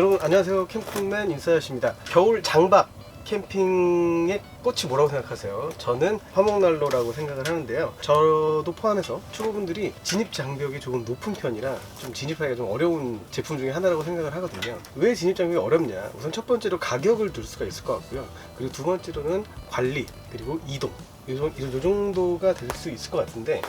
여러분 안녕하세요. 캠핑맨 인사하십니다. 겨울 장박 캠핑의 꽃이 뭐라고 생각하세요? 저는 화목난로라고 생각을 하는데요. 저도 포함해서 초보분들이 진입 장벽이 조금 높은 편이라 좀 진입하기가 좀 어려운 제품 중에 하나라고 생각을 하거든요. 왜 진입 장벽이 어렵냐? 우선 첫 번째로 가격을 들 수가 있을 것 같고요. 그리고 두 번째로는 관리, 그리고 이동, 요 정도가 될 수 있을 것 같은데,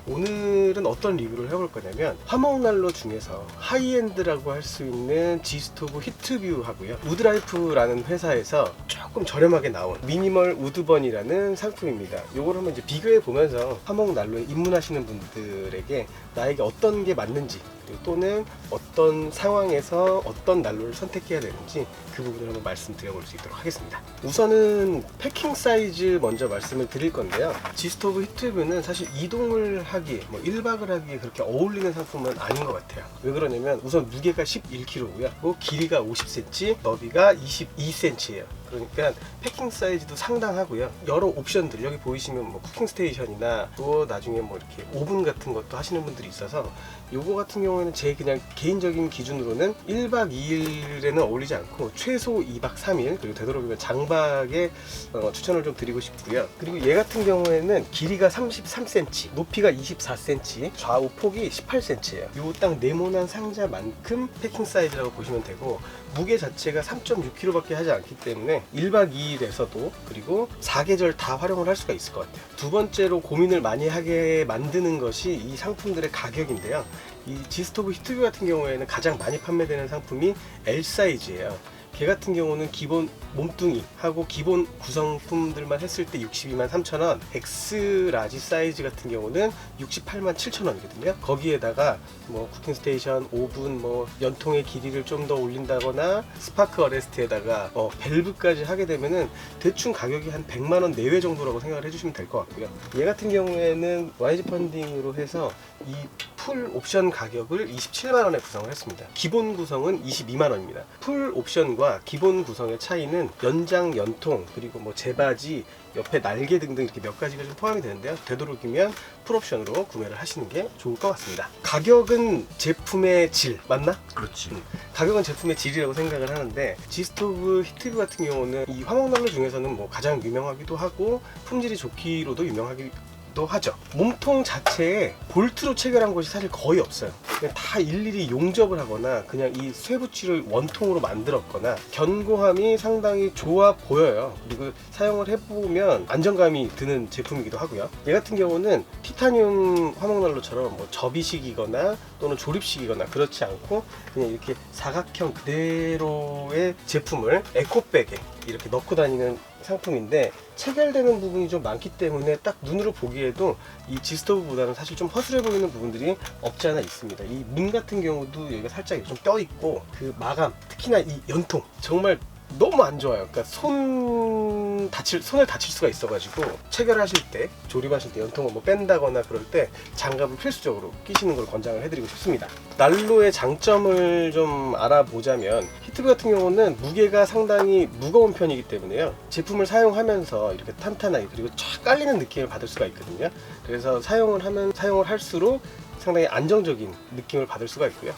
오늘은 어떤 리뷰를 해볼 거냐면 화목난로 중에서 하이엔드라고 할 수 있는 지스토브 히트뷰 하고요, 우드라이프라는 회사에서 조금 저렴하게 나온 미니멀 우드번이라는 상품입니다. 요걸 한번 이제 비교해 보면서 화목난로에 입문하시는 분들에게 나에게 어떤 게 맞는지, 그리고 또는 어떤 상황에서 어떤 난로를 선택해야 되는지 그 부분을 한번 말씀드려볼 수 있도록 하겠습니다. 우선은 패킹 사이즈 먼저 말씀을 드릴 건데요. 지스토브 히트뷰는 사실 이동을 하기에, 1박을 하기에 그렇게 어울리는 상품은 아닌 것 같아요. 왜 그러냐면 우선 무게가 11kg고요 길이가 50cm, 너비가 22cm예요 그러니까 패킹 사이즈도 상당하고요. 여러 옵션들, 여기 보이시면 쿠킹 스테이션이나 또 나중에 이렇게 오븐 같은 것도 하시는 분들이 있어서, 요거 같은 경우에는 제 그냥 개인적인 기준으로는 1박 2일에는 어울리지 않고 최소 2박 3일, 그리고 되도록이면 장박에 추천을 좀 드리고 싶고요. 그리고 얘 같은 경우에는 길이가 33cm, 높이가 24cm, 좌우 폭이 18cm예요. 요 딱 네모난 상자만큼 패킹 사이즈라고 보시면 되고, 무게 자체가 3.6kg 밖에 하지 않기 때문에 1박 2일에서도 그리고 4계절 다 활용을 할 수가 있을 것 같아요. 두 번째로 고민을 많이 하게 만드는 것이 이 상품들의 가격인데요. 이 지스토브 히트뷰 같은 경우에는 가장 많이 판매되는 상품이 L 사이즈예요. 걔 같은 경우는 기본 몸뚱이 하고 기본 구성품들만 했을 때 62만 3천원, X 라지 사이즈 같은 경우는 68만 7천원이거든요. 거기에다가 쿠킹 스테이션, 오븐, 연통의 길이를 좀 더 올린다거나 스파크 어레스트에다가 밸브까지 하게 되면은 대충 가격이 한 100만원 내외 정도라고 생각을 해주시면 될 것 같고요. 얘 같은 경우에는 YG 펀딩으로 해서 이 풀 옵션 가격을 27만원에 구성을 했습니다. 기본 구성은 22만원입니다. 풀 옵션과 기본 구성의 차이는 연장, 연통, 그리고 제바지, 옆에 날개 등등 이렇게 몇 가지가 좀 포함이 되는데요. 되도록이면 풀옵션으로 구매를 하시는 게 좋을 것 같습니다. 가격은 제품의 질, 맞나? 그렇지. 가격은 제품의 질이라고 생각을 하는데, 지스토브 히트뷰 같은 경우는 이 화목난로 중에서는 가장 유명하기도 하고 품질이 좋기로도 유명하기도 하죠. 몸통 자체에 볼트로 체결한 것이 사실 거의 없어요. 그냥 다 일일이 용접을 하거나 그냥 이 쇠붙이를 원통으로 만들었거나, 견고함이 상당히 좋아 보여요. 그리고 사용을 해보면 안정감이 드는 제품이기도 하고요. 얘 같은 경우는 티타늄 화목난로처럼 접이식이거나 또는 조립식이거나 그렇지 않고 그냥 이렇게 사각형 그대로의 제품을 에코백에 이렇게 넣고 다니는 상품인데, 체결되는 부분이 좀 많기 때문에 딱 눈으로 보기에도 이 지스토브보다는 사실 좀 허술해 보이는 부분들이 없지 않아 있습니다. 이 문 같은 경우도 여기가 살짝 좀 껴 있고, 그 마감, 특히나 이 연통 정말 너무 안 좋아요. 그러니까 손을 다칠 수가 있어가지고 체결하실 때, 조립하실 때 연통을 뺀다거나 그럴 때 장갑을 필수적으로 끼시는 걸 권장을 해드리고 싶습니다. 난로의 장점을 좀 알아보자면, 히트뷰 같은 경우는 무게가 상당히 무거운 편이기 때문에요. 제품을 사용하면서 이렇게 탄탄하게 그리고 쫙 깔리는 느낌을 받을 수가 있거든요. 그래서 사용을 할수록 상당히 안정적인 느낌을 받을 수가 있고요.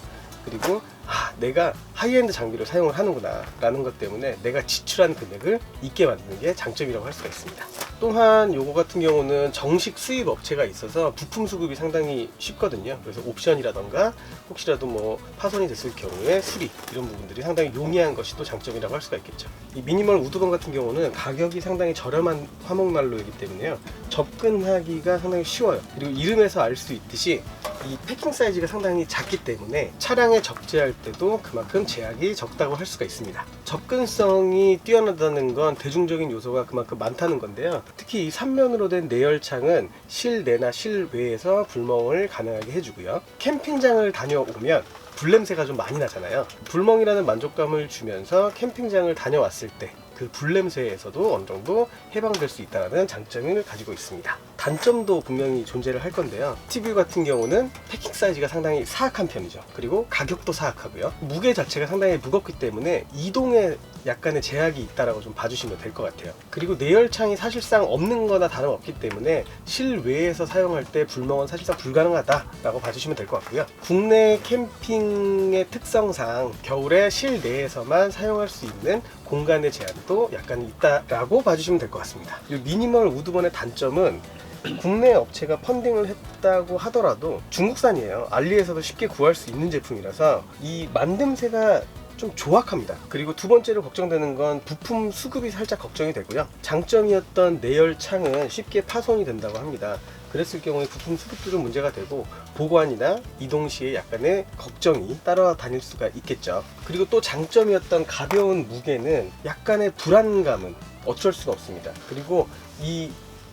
그리고 내가 하이엔드 장비를 사용을 하는구나 라는 것 때문에 내가 지출한 금액을 있게 만드는 게 장점이라고 할 수가 있습니다. 또한 요거 같은 경우는 정식 수입 업체가 있어서 부품 수급이 상당히 쉽거든요. 그래서 옵션이라던가 혹시라도 파손이 됐을 경우에 수리, 이런 부분들이 상당히 용이한 것이 또 장점이라고 할 수가 있겠죠. 이 미니멀 우드번 같은 경우는 가격이 상당히 저렴한 화목난로이기 때문에요, 접근하기가 상당히 쉬워요. 그리고 이름에서 알 수 있듯이 이 패킹 사이즈가 상당히 작기 때문에 차량에 적재할 때도 그만큼 제약이 적다고 할 수가 있습니다. 접근성이 뛰어나다는 건 대중적인 요소가 그만큼 많다는 건데요. 특히 이 3면으로 된 내열창은 실내나 실외에서 불멍을 가능하게 해주고요. 캠핑장을 다녀오면 불냄새가 좀 많이 나잖아요. 불멍이라는 만족감을 주면서 캠핑장을 다녀왔을 때 그 불냄새에서도 어느 정도 해방될 수 있다는 장점을 가지고 있습니다. 단점도 분명히 존재를 할 건데요. 스티브 같은 경우는 패킹 사이즈가 상당히 사악한 편이죠. 그리고 가격도 사악하고요. 무게 자체가 상당히 무겁기 때문에 이동에 약간의 제약이 있다라고 좀 봐주시면 될 것 같아요. 그리고 내열창이 사실상 없는 거나 다름없기 때문에 실외에서 사용할 때 불멍은 사실상 불가능하다라고 봐주시면 될 것 같고요. 국내 캠핑의 특성상 겨울에 실내에서만 사용할 수 있는 공간의 제한도 약간 있다라고 봐주시면 될 것 같습니다. 이 미니멀 우드번의 단점은 국내 업체가 펀딩을 했다고 하더라도 중국산이에요. 알리에서도 쉽게 구할 수 있는 제품이라서 이 만듦새가 좀 조악합니다. 그리고 두 번째로 걱정되는 건 부품 수급이 살짝 걱정이 되고요. 장점이었던 내열창은 쉽게 파손이 된다고 합니다. 그랬을 경우에 부품 수급도 좀 문제가 되고 보관이나 이동 시에 약간의 걱정이 따라다닐 수가 있겠죠. 그리고 또 장점이었던 가벼운 무게는 약간의 불안감은 어쩔 수가 없습니다. 그리고 이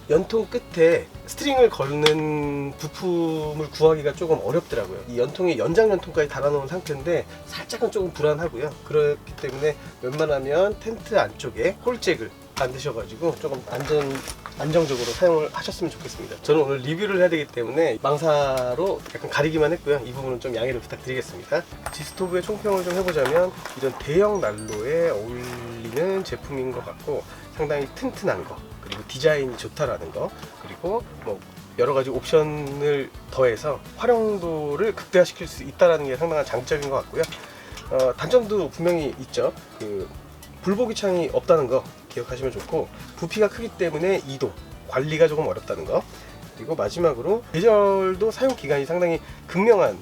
연통 끝에 스트링을 걸는 부품을 구하기가 조금 어렵더라고요. 이 연통에 연장 연통까지 달아놓은 상태인데 살짝은 조금 불안하고요. 그렇기 때문에 웬만하면 텐트 안쪽에 홀잭을 만드셔가지고 조금 안정적으로 사용을 하셨으면 좋겠습니다. 저는 오늘 리뷰를 해야 되기 때문에 망사로 약간 가리기만 했고요. 이 부분은 좀 양해를 부탁드리겠습니다. 지스토브의 총평을 좀 해보자면 이런 대형 난로에 어울리는 제품인 것 같고 상당히 튼튼한 거, 그리고 디자인이 좋다라는 거, 그리고 뭐 여러 가지 옵션을 더해서 활용도를 극대화시킬 수 있다는 게 상당한 장점인 것 같고요. 단점도 분명히 있죠. 그 불보기 창이 없다는 거 기억하시면 좋고, 부피가 크기 때문에 이동, 관리가 조금 어렵다는 거, 그리고 마지막으로 계절도 사용 기간이 상당히 극명한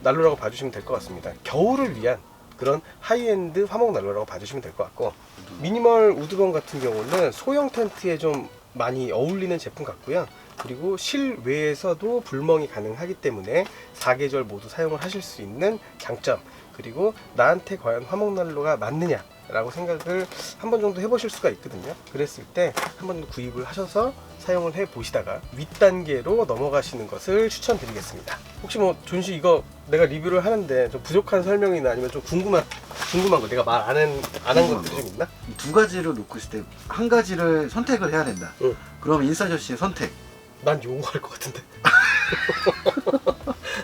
난로라고 봐주시면 될 것 같습니다. 겨울을 위한 그런 하이엔드 화목 난로라고 봐주시면 될 것 같고, 미니멀 우드번 같은 경우는 소형 텐트에 좀 많이 어울리는 제품 같고요. 그리고 실외에서도 불멍이 가능하기 때문에 4계절 모두 사용을 하실 수 있는 장점, 그리고 나한테 과연 화목난로가 맞느냐 라고 생각을 한 번 정도 해보실 수가 있거든요. 그랬을 때 한 번 구입을 하셔서 사용을 해 보시다가 윗단계로 넘어가시는 것을 추천드리겠습니다. 혹시 뭐 존씨 이거 내가 리뷰를 하는데 좀 부족한 설명이나 아니면 좀 궁금한 거 내가 말 안 한 것들이 좀 있나? 두 가지를 놓고 있을 때 한 가지를 선택을 해야 된다. 응. 그럼 인사저 씨의 선택. 난 요거 할 것 같은데.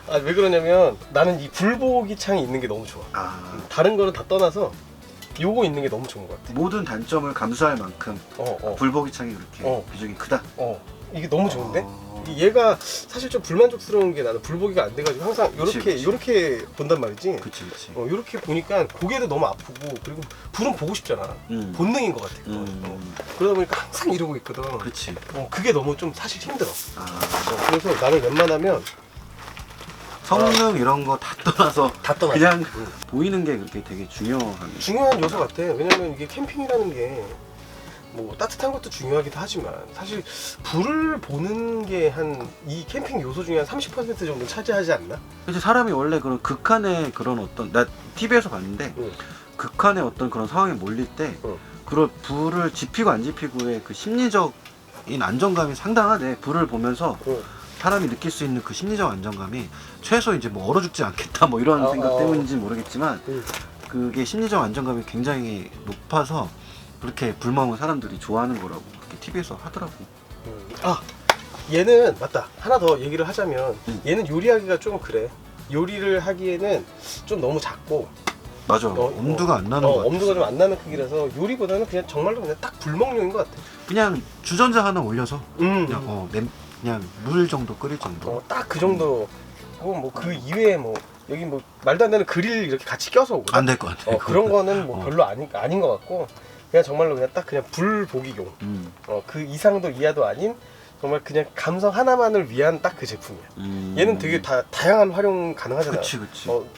아, 왜 그러냐면 나는 이 불보기 창이 있는 게 너무 좋아. 다른 거는 다 떠나서 요거 있는 게 너무 좋은 것 같아. 모든 단점을 감수할 만큼 불보기 창이 그렇게 비중이 크다. 이게 너무 좋은데? 얘가 사실 좀 불만족스러운 게 나는 불보기가 안 돼가지고 항상 요렇게 본단 말이지. 그치. 요렇게 보니까 고개도 너무 아프고, 그리고 불은 보고 싶잖아. 본능인 것 같아. 그러다 보니까 항상 이러고 있거든. 그치. 그게 너무 좀 사실 힘들어. 그래서 나는 웬만하면 성능 이런 거 다 떠나서 그냥 응. 보이는 게 그렇게 되게 중요한 요소 같아. 왜냐면 이게 캠핑이라는 게 뭐 따뜻한 것도 중요하기도 하지만 사실 불을 보는 게 이 캠핑 요소 중에 한 30% 정도 차지하지 않나? 이제 사람이 원래 그런 극한의 그런 어떤, 나 TV에서 봤는데 극한의 어떤 그런 상황에 몰릴 때 그런 불을 지피고 안 지피고의 그 심리적인 안정감이 상당하대. 불을 보면서 사람이 느낄 수 있는 그 심리적 안정감이 최소 이제 뭐 얼어 죽지 않겠다 뭐 이런 생각 때문인지 모르겠지만 그게 심리적 안정감이 굉장히 높아서 그렇게 불멍은 사람들이 좋아하는 거라고 그렇게 TV에서 하더라고. 얘는 맞다. 하나 더 얘기를 하자면 얘는 요리하기가 좀 그래. 요리를 하기에는 좀 너무 작고, 맞아. 엄두가 안 나는 거 같아. 엄두가 좀 안 나는 크기라서 요리보다는 그냥 정말로 그냥 딱 불멍용인 것 같아. 그냥 주전자 하나 올려서 그냥 물 정도 끓일 정도. 딱 그 정도. 뭐 그 이외에 뭐 여기 뭐 말도 안 되는 그릴 이렇게 같이 껴서 오거든. 안 될 것 같아. 그런 거는 뭐 별로 아닌 것 같고, 그냥 정말로 그냥 딱 그냥 불 보기용. 그 이상도 이하도 아닌 정말 그냥 감성 하나만을 위한 딱 그 제품이야. 얘는 되게 다양한 활용 가능하잖아. 그치.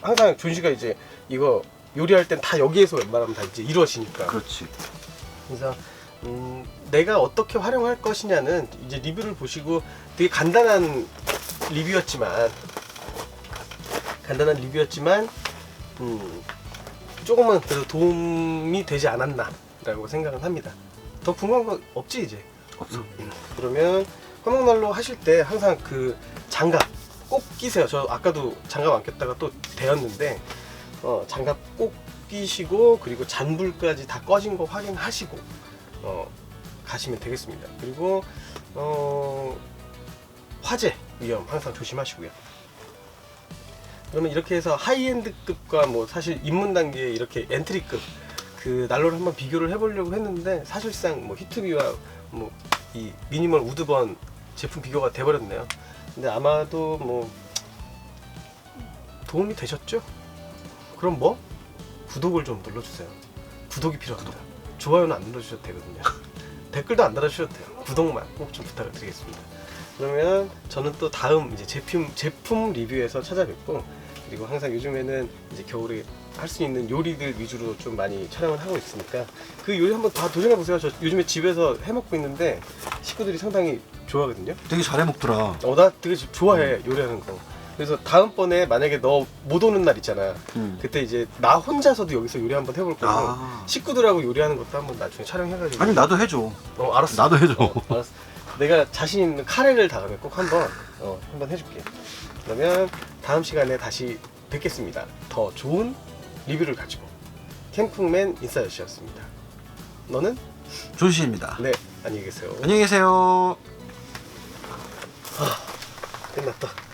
항상 존 씨가 이제 이거 요리할 땐 다 여기에서 웬만하면 다 이제 이루어지니까. 그렇지. 그래서 내가 어떻게 활용할 것이냐는 이제 리뷰를 보시고, 되게 간단한 리뷰였지만 조금은 그래도 도움이 되지 않았나 라고 생각은 합니다. 더 궁금한 거 없지 이제? 없어. 그러면 화목난로 하실 때 항상 그 장갑 꼭 끼세요. 저 아까도 장갑 안 꼈다가 또 데였는데 장갑 꼭 끼시고, 그리고 잔불까지 다 꺼진 거 확인하시고 가시면 되겠습니다. 그리고 화재 위험 항상 조심하시고요. 그러면 이렇게 해서 하이엔드급과 뭐 사실 입문 단계에 이렇게 엔트리급 그 난로를 한번 비교를 해보려고 했는데 사실상 뭐 히트비와 뭐 이 미니멀 우드번 제품 비교가 돼버렸네요. 근데 아마도 뭐 도움이 되셨죠? 그럼 뭐 구독을 좀 눌러주세요. 구독이 필요합니다. 좋아요는 안 눌러주셔도 되거든요. 댓글도 안 달아주셔도 돼요. 구독만 꼭 좀 부탁을 드리겠습니다. 그러면 저는 또 다음 이제 제품 리뷰에서 찾아뵙고, 그리고 항상 요즘에는 이제 겨울에 할 수 있는 요리들 위주로 좀 많이 촬영을 하고 있으니까 그 요리 한번 다 도전해 보세요. 저 요즘에 집에서 해 먹고 있는데 식구들이 상당히 좋아하거든요. 되게 잘해 먹더라. 나 되게 좋아해 요리하는 거. 그래서 다음번에 만약에 너 못 오는 날 있잖아. 그때 이제 나 혼자서도 여기서 요리 한번 해볼 거고 식구들하고 요리하는 것도 한번 나중에 촬영해가지고. 아니 나도 해줘. 알았어. 나도 해줘. 알았어. 내가 자신 있는 카레를 다음에 꼭 한번 해줄게. 그러면 다음 시간에 다시 뵙겠습니다. 더 좋은 리뷰를 가지고. 캠핑맨 인사이트였습니다. 너는? 조시입니다. 네, 안녕히 계세요. 안녕히 계세요. 끝났다.